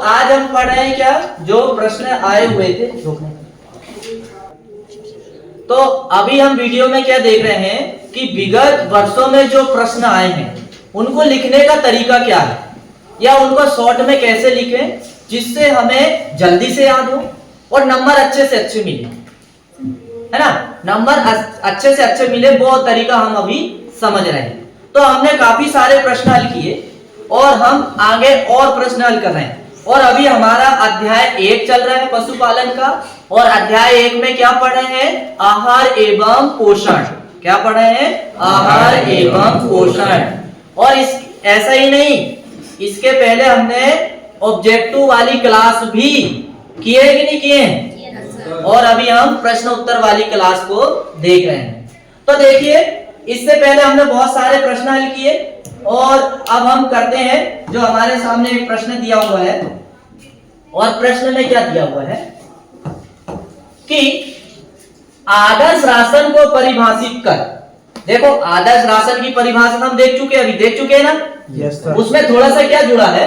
आज हम पढ़ रहे हैं क्या, जो प्रश्न आए हुए थे। तो अभी हम वीडियो में क्या देख रहे हैं कि विगत वर्षों में जो प्रश्न आए हैं उनको लिखने का तरीका क्या है, या उनको शॉर्ट में कैसे लिखें जिससे हमें जल्दी से याद हो और नंबर अच्छे से अच्छे मिले, है ना। नंबर अच्छे से अच्छे मिले वो तरीका हम अभी समझ रहे हैं। तो हमने काफी सारे प्रश्न हल किए और हम आगे और प्रश्न हल कर रहे हैं। और अभी हमारा अध्याय 1 चल रहा है पशुपालन का, और अध्याय 1 में क्या पढ़ रहे हैं, आहार एवं पोषण। क्या पढ़ रहे हैं, आहार एवं पोषण। और इस ऐसा ही नहीं, इसके पहले हमने ऑब्जेक्टिव वाली क्लास भी किए कि नहीं किए, और अभी हम प्रश्न उत्तर वाली क्लास को देख रहे हैं। तो देखिए, इससे पहले हमने बहुत सारे प्रश्न हल किए और अब हम करते हैं जो हमारे सामने एक प्रश्न दिया हुआ है। और प्रश्न में क्या दिया हुआ है कि आदर्श राशन को परिभाषित कर। देखो, आदर्श राशन की परिभाषा हम देख चुके हैं, अभी देख चुके हैं ना। Yes sir. उसमें थोड़ा सा क्या जुड़ा है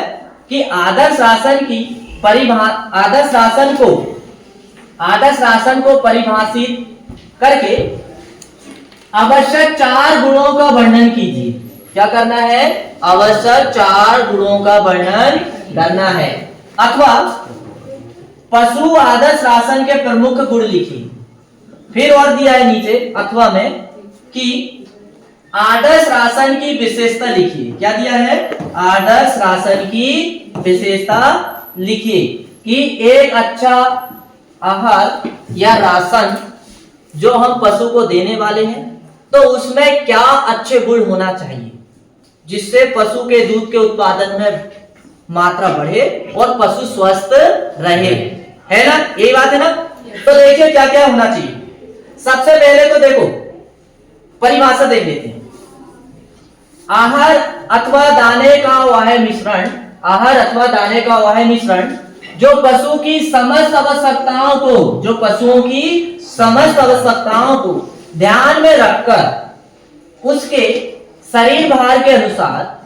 कि आदर्श राशन को परिभाषित करके आवश्यक 4 गुणों का वर्णन कीजिए। क्या करना है, आवश्यक 4 गुणों का वर्णन करना है। अथवा पशु आदर्श राशन के प्रमुख गुण लिखिए। फिर और दिया है नीचे अथवा में कि आदर्श राशन की विशेषता लिखिए। क्या दिया है, आदर्श राशन की विशेषता लिखिए कि एक अच्छा आहार या राशन जो हम पशु को देने वाले हैं तो उसमें क्या अच्छे गुण होना चाहिए जिससे पशु के दूध के उत्पादन में मात्रा बढ़े और पशु स्वस्थ रहे, है ना। यही बात है ना। तो देखिए क्या क्या होना चाहिए। सबसे पहले तो देखो परिभाषा देख लेते हैं। आहार अथवा दाने का वह मिश्रण, आहार अथवा दाने का वह मिश्रण जो पशु की समस्त आवश्यकताओं को, जो पशुओं की समस्त आवश्यकताओं को ध्यान में रखकर उसके शरीर भार के अनुसार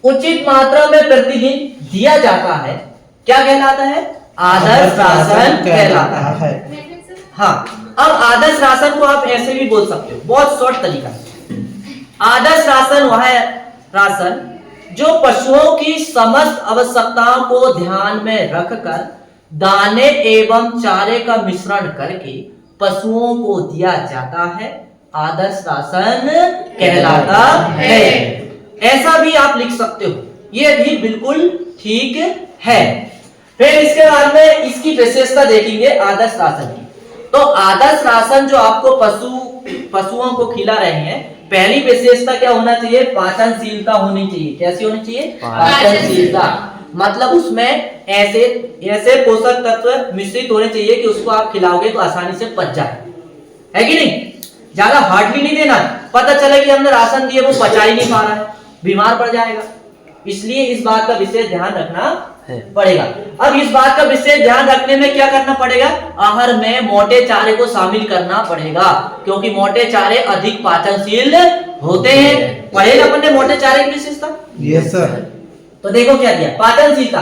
उचित मात्रा में प्रतिदिन दिया जाता है, क्या कहलाता है, आदर्श राशन कहलाता है। हाँ, अब आदर्श राशन को आप ऐसे भी बोल सकते हो, बहुत शॉर्ट तरीका है। आदर्श राशन वह राशन जो पशुओं की समस्त आवश्यकताओं को ध्यान में रखकर दाने एवं चारे का मिश्रण करके पशुओं को दिया जाता है, आदर्श राशन कहलाता है। ऐसा भी आप लिख सकते हो, ये भी बिल्कुल ठीक है। फिर इसके बाद में इसकी विशेषता देखेंगे आदर्श राशन की। तो आदर्श राशन जो आपको पशुओं को खिला रहे हैं, पहली विशेषता क्या होना चाहिए, पाचनशीलता होनी चाहिए। कैसी होनी चाहिए, पाचनशीलता। मतलब उसमें ऐसे पोषक तत्व मिश्रित होने चाहिए कि उसको आप खिलाओगे तो आसानी से पच जाए, है कि नहीं। ज्यादा हार्ड भी नहीं देना, पता चले कि हमने राशन दिए वो पचा ही नहीं पा रहा है, बीमार पड़ जाएगा। इसलिए इस बात का विशेष ध्यान रखना पड़ेगा। अब इस बात का विशेष ध्यान रखने में क्या करना पड़ेगा, आहार में मोटे चारे को शामिल करना पड़ेगा, क्योंकि मोटे चारे अधिक पाचनशील होते हैं। पढ़ेगा अपन ने मोटे चारे की विशेषता। Yes sir. तो देखो क्या दिया, पाचनशीलता।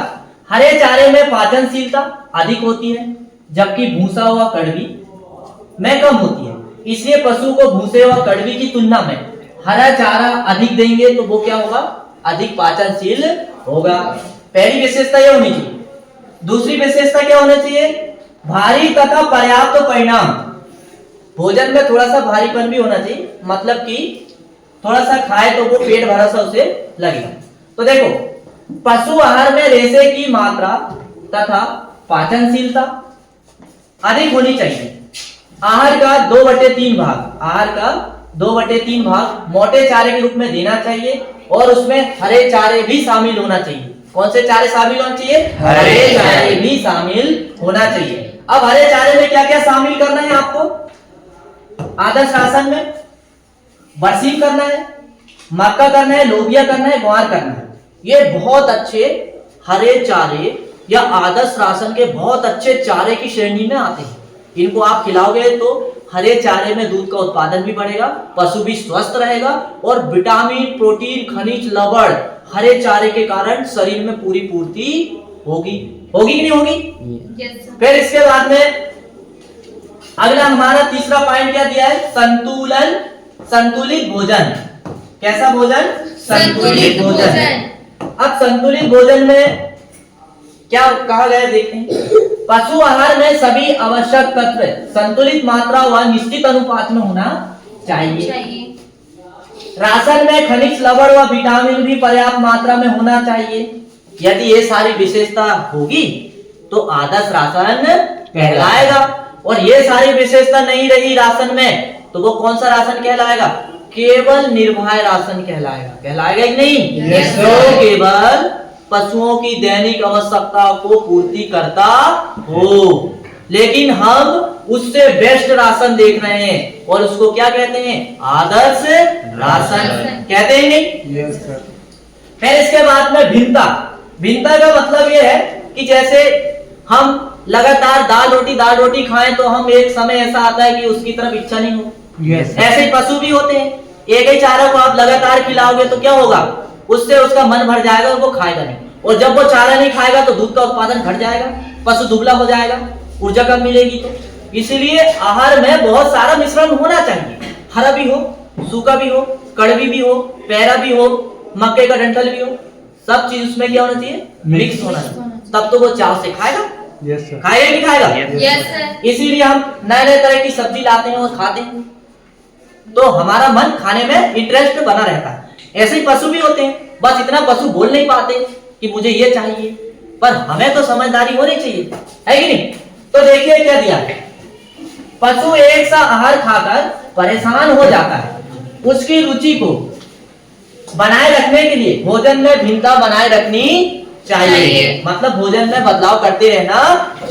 हरे चारे में पाचनशीलता अधिक होती है, जबकि भूसा हुआ कड़वी में कम होती है। इसलिए पशु को भूसे व कड़वी की तुलना में हरा चारा अधिक देंगे तो वो क्या होगा, अधिक पाचनशील होगा। पहली विशेषता यह होनी चाहिए। दूसरी विशेषता क्या होनी चाहिए, भारी तथा पर्याप्त परिणाम। भोजन में थोड़ा सा भारीपन भी होना चाहिए, मतलब कि थोड़ा सा खाए तो वो पेट भरा सा उसे लगेगा। तो देखो, पशु आहार में रेशे की मात्रा तथा पाचनशीलता अधिक होनी चाहिए। आहार का 2/3 भाग, आहार का 2/3 भाग मोटे चारे के रूप में देना चाहिए और उसमें हरे चारे भी शामिल होना चाहिए। कौन से चारे शामिल होना चाहिए, हरे चारे भी शामिल होना चाहिए। अब हरे चारे में क्या क्या शामिल करना है आपको, आदर्श राशन में बरसीम करना है, मक्का करना है, लोबिया करना है, ग्वार करना है। ये बहुत अच्छे हरे चारे या आदर्श राशन के बहुत अच्छे चारे की श्रेणी में आते हैं। इनको आप खिलाओगे तो हरे चारे में दूध का उत्पादन भी बढ़ेगा, पशु भी स्वस्थ रहेगा और विटामिन, प्रोटीन, खनिज, लवण हरे चारे के कारण शरीर में पूरी पूर्ति होगी, होगी कि नहीं होगी? Yes sir. फिर इसके बाद में अगला हमारा तीसरा पॉइंट क्या दिया है? संतुलन, संतुलित भोजन। कैसा भोजन? संतुलित भोजन। अब संतुलित भोजन में क्या कहा गया देखें। पशु आहार में सभी आवश्यक तत्व संतुलित मात्रा व निश्चित अनुपात में होना चाहिए। राशन में खनिज, लवण व विटामिन भी पर्याप्त मात्रा में होना चाहिए। यदि ये सारी विशेषता होगी तो आदर्श राशन कहलाएगा। और ये सारी विशेषता नहीं रही राशन में तो वो कौन सा राशन कहलाएगा? केवल निर्वाह राशन कहलाएगा। कहलाएगा कि नहीं? Yes, तो केवल पशुओं की दैनिक आवश्यकता को पूर्ति करता हो, लेकिन हम उससे बेस्ट राशन देख रहे हैं और उसको क्या कहते हैं? आदर्श राशन कहते हैं नहीं? Yes sir. फिर इसके बाद में भिन्नता। भिन्नता का मतलब यह है कि जैसे हम लगातार दाल रोटी खाएं तो हम एक समय ऐसा आता है कि उसकी तरफ इच्छा नहीं हो। यस ऐसे ही पशु भी होते हैं। एक ही चारा को आप लगातार खिलाओगे तो क्या होगा? उससे उसका मन भर जाएगा और वो खाएगा नहीं। और जब वो चारा नहीं खाएगा तो दूध का उत्पादन घट जाएगा, पशु दुबला हो जाएगा, ऊर्जा कम मिलेगी। तो इसीलिए आहार में बहुत सारा मिश्रण होना चाहिए। हरा भी हो, सूखा भी हो, कड़वी भी हो, पैरा भी हो, मक्के का डंठल भी हो, सब चीज उसमें क्या होना चाहिए? मिक्स होना चाहिए। तब तो वो चाव से खाएगा। Yes sir. खाएगा कि नहीं खाएगा? Yes sir. इसीलिए हम नए नए तरह की सब्जी लाते हैं और खाते हैं तो हमारा मन खाने में इंटरेस्ट बना रहता है। ऐसे ही पशु भी होते हैं, बस इतना पशु बोल नहीं पाते कि मुझे ये चाहिए, पर हमें तो समझदारी होनी चाहिए, है कि नहीं? तो देखिए क्या दिया है। पशु एक सा आहार खाकर परेशान हो जाता है। उसकी रुचि को बनाए रखने के लिए भोजन में भिन्नता बनाए रखनी चाहिए। मतलब भोजन में बदलाव करते रहना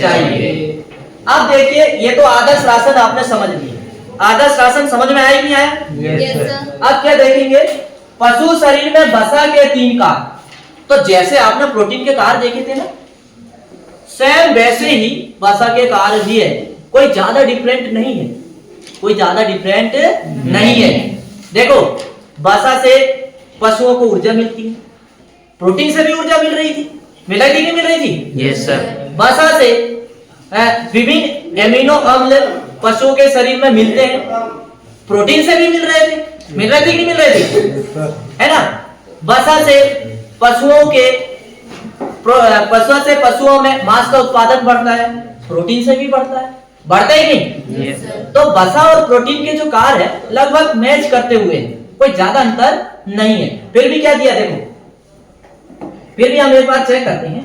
चाहिए। अब देखिए, ये तो आदर्श राशन आपने समझ लिया। आदर्श राशन समझ में आया कि नहीं आया? Yes sir. अब क्या देखेंगे? पशु शरीर में वसा के 3 कार्य। तो जैसे आपने प्रोटीन के कार्य देखे थे ना, सेम वैसे ही वसा के कार्य भी है। कोई ज्यादा डिफरेंट नहीं है, कोई ज्यादा डिफरेंट नहीं है। देखो, वसा से पशुओं को ऊर्जा मिलती है, प्रोटीन से भी ऊर्जा मिल रही थी, मिल रही थी नहीं मिल रही थी? Yes sir. वसा से विभिन्न एमिनो अम्ल पशुओं के शरीर में मिलते हैं, प्रोटीन से भी मिल रहे थे, मिल रहे थे कि नहीं मिल रहे थे? Yes sir. है ना? वसा से पशुओं में मांस का उत्पादन बढ़ता है, प्रोटीन से भी बढ़ता है, बढ़ता है कि नहीं? Yes sir. तो वसा और प्रोटीन के जो कार्य है लगभग मैच करते हुए हैं, कोई ज्यादा अंतर नहीं है। फिर भी क्या दिया देखो, फिर भी हम एक बार चेक करते हैं।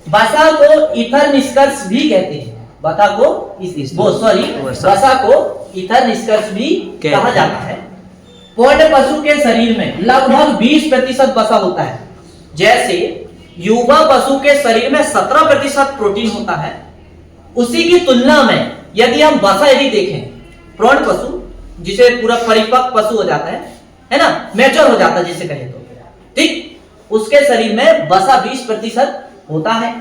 वसा को ईथर निष्कर्ष भी कहते हैं। वसा को ईथर निष्कर्ष भी कहा जाता है। पूर्ण पशु के शरीर में लगभग 20% वसा होता है। जैसे युवा पशु के शरीर में 17% प्रोटीन होता है। उसी की तुलना में यदि हम वसा यदि देखें, प्रौढ़ पशु जिसे पूरा परिपक्व पशु हो जाता है ना, मैच्योर हो जाता है जिसे कहें तो, ठीक, उसके शरीर में वसा 20% होता है।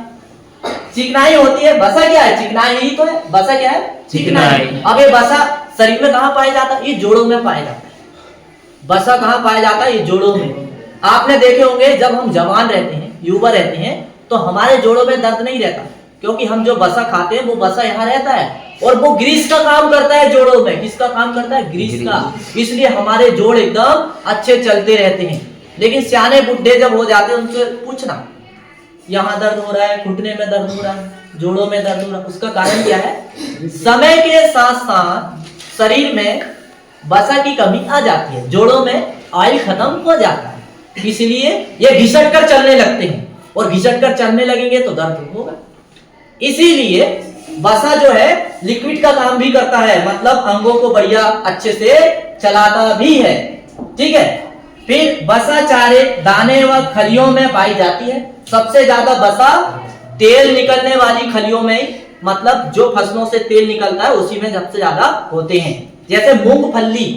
चिकनाई होती है। वसा क्या है? चिकनाई ही तो है। वसा क्या है? चिकनाई। अब ये वसा शरीर में कहां पाया जाता है? ये जोड़ों में पाया जाता है। वसा कहां पाया जाता है? ये जोड़ों में। आपने देखे होंगे जब हम जवान रहते हैं, युवा रहते हैं, तो हमारे जोड़ों में दर्द नहीं रहता, क्योंकि हम जो वसा खाते हैं वो वसा यहाँ रहता है और वो ग्रीस का काम करता है जोड़ों में। किसका काम करता है? ग्रीस का। इसलिए हमारे जोड़ एकदम अच्छे चलते रहते हैं। लेकिन सियाने बुढ़े जब हो जाते हैं उनसे पूछना, यहाँ दर्द हो रहा है, घुटने में दर्द हो रहा है, जोड़ों में दर्द हो रहा है, उसका कारण क्या है? समय के साथ साथ शरीर में वसा की कमी आ जाती है, जोड़ों में ऑयल खत्म हो जाता है, इसलिए ये घिसट कर चलने लगते हैं और घिसट कर चलने लगेंगे तो दर्द होगा। इसीलिए वसा जो है लिक्विड का काम भी करता है, मतलब अंगों को बढ़िया अच्छे से चलाता भी है, ठीक है। फिर वसा चारे दाने व खलियों में पाई जाती है। सबसे ज्यादा वसा तेल निकलने वाली खलियों में, मतलब जो फसलों से तेल निकलता है उसी में सबसे ज्यादा होते हैं। जैसे मूंगफली,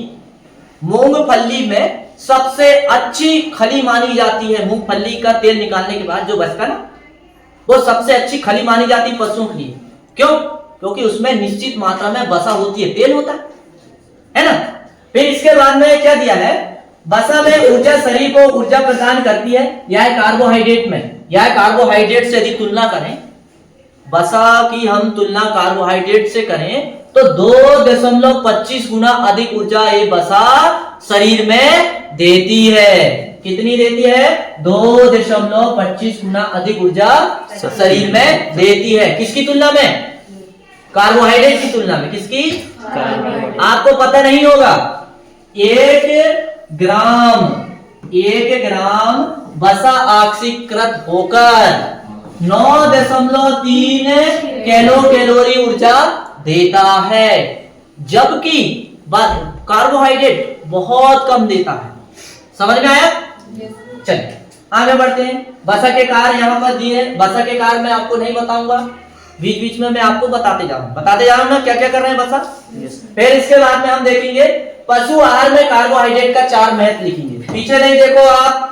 मूंगफली में सबसे अच्छी खली मानी जाती है। मूंगफली का तेल निकालने के बाद जो बचता ना, वो सबसे अच्छी खली मानी जाती है पशुओं के लिए। क्यों? क्योंकि उसमें निश्चित मात्रा में वसा होती है, तेल होता है ना। फिर इसके बाद में क्या दिया है? वसा में ऊर्जा, शरीर को ऊर्जा प्रदान करती है। यह कार्बोहाइड्रेट में या कार्बोहाइड्रेट से यदि तुलना करें, वसा की हम तुलना कार्बोहाइड्रेट से करें तो 2.25 गुना अधिक ऊर्जा ये वसा शरीर में देती है। कितनी देती है? 2.25 गुना अधिक ऊर्जा शरीर में देती है। किसकी तुलना में? कार्बोहाइड्रेट की तुलना में। किसकी? आपको पता नहीं होगा, 1 ग्राम वसा ऑक्सीकृत होकर 9.3 कैलोरी ऊर्जा देता है, जबकि कार्बोहाइड्रेट बहुत कम देता है। समझ में आया? चलिए आगे बढ़ते हैं। वसा के कार्य यहाँ पर दिए हैं। वसा के कार्य मैं आपको नहीं बताऊंगा, बीच बीच में मैं आपको बताते जा रहा हूँ ना क्या क्या कर रहे हैं वसा। फिर इसके बाद में हम देखेंगे पशु आहार में कार्बोहाइड्रेट का 4 महत्व लिखेंगे। पीछे नहीं देखो आप,